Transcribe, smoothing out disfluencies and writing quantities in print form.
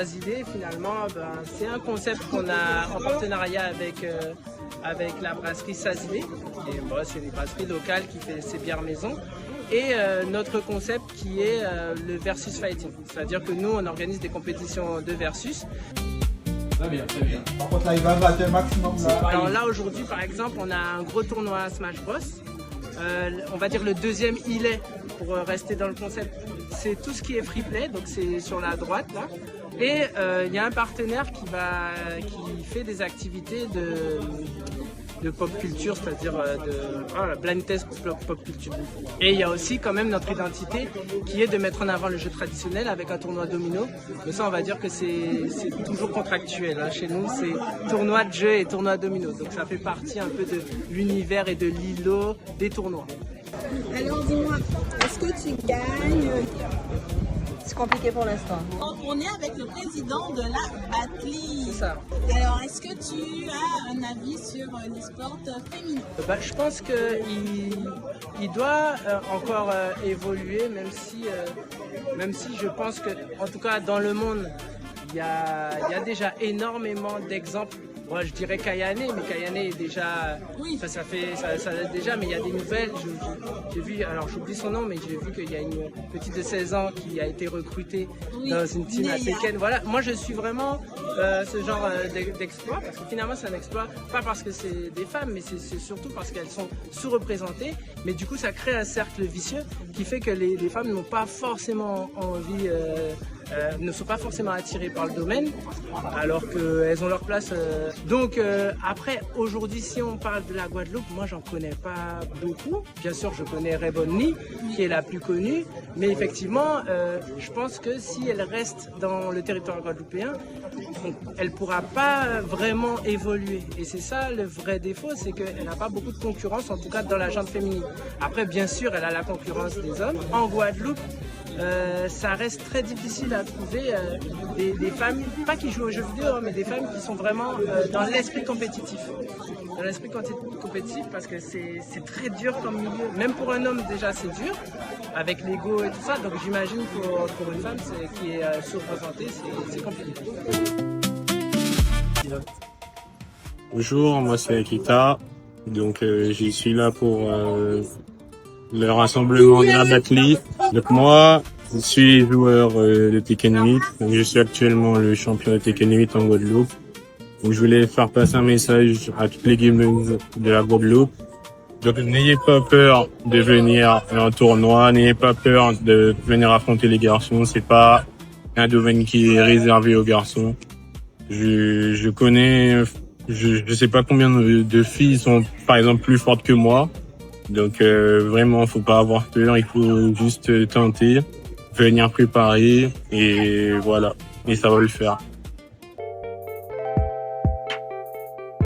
idées, finalement, c'est un concept qu'on a en partenariat avec la brasserie Sazilé. Et c'est une brasserie locale qui fait ses bières maison. Et notre concept qui est le versus fighting. C'est-à-dire que nous, on organise des compétitions de versus. Très bien, très bien. Par contre, là, il va battre un maximum. Alors là, aujourd'hui, par exemple, on a un gros tournoi à Smash Bros. On va dire le deuxième îlet, pour rester dans le concept. C'est tout ce qui est free play, donc c'est sur la droite là. Et il y a un partenaire qui fait des activités de pop culture, c'est-à-dire de blind test pop culture. Et il y a aussi quand même notre identité qui est de mettre en avant le jeu traditionnel avec un tournoi domino. Mais ça, on va dire que c'est toujours contractuel. Hein. Chez nous, c'est tournoi de jeu et tournoi domino. Donc ça fait partie un peu de l'univers et de l'îlot des tournois. Alors dis-moi, est-ce que tu gagnes? C'est compliqué pour l'instant. On est avec le président de la Batli. C'est ça. Alors, est-ce que tu as un avis sur l'e-sport féminin? Je pense qu'il doit encore évoluer, même si je pense que, en tout cas dans le monde, il y a déjà énormément d'exemples. Moi, je dirais Kayane, mais Kayane est déjà, oui. ça date déjà, mais il y a des nouvelles. J'ai vu, alors j'oublie son nom, mais j'ai vu qu'il y a une petite de 16 ans qui a été recrutée dans une team à Tekken. Voilà, moi je suis vraiment ce genre d'exploit, parce que finalement c'est un exploit, pas parce que c'est des femmes, mais c'est surtout parce qu'elles sont sous-représentées. Mais du coup, ça crée un cercle vicieux qui fait que les femmes n'ont pas forcément envie. Ne sont pas forcément attirées par le domaine, alors qu'elles ont leur place. Donc après, aujourd'hui, si on parle de la Guadeloupe, moi j'en connais pas beaucoup. Bien sûr, je connais Rebonny, qui est la plus connue, mais effectivement, je pense que si elle reste dans le territoire guadeloupéen, elle pourra pas vraiment évoluer. Et c'est ça le vrai défaut, c'est qu'elle n'a pas beaucoup de concurrence, en tout cas dans la gente féminine. Après, bien sûr, elle a la concurrence des hommes. En Guadeloupe, ça reste très difficile à trouver des femmes, pas qui jouent aux jeux vidéo, mais des femmes qui sont vraiment dans l'esprit compétitif. Dans l'esprit compétitif, parce que c'est très dur comme milieu. Même pour un homme, déjà, c'est dur, avec l'ego et tout ça. Donc j'imagine pour une femme qui est sous-représentée, c'est compliqué. Bonjour, moi c'est Akita. Donc j'y suis là pour le rassemblement de la Batli. Donc moi, je suis joueur de Tekken 8. Donc je suis actuellement le champion de Tekken 8 en Guadeloupe. Donc je voulais faire passer un message à toutes les gameuses de la Guadeloupe. Donc n'ayez pas peur de venir en tournoi, n'ayez pas peur de venir affronter les garçons. C'est pas un domaine qui est réservé aux garçons. Je connais, je sais pas combien de filles sont par exemple plus fortes que moi. Donc vraiment, faut pas avoir peur, il faut juste tenter, venir préparer et voilà, et ça va le faire.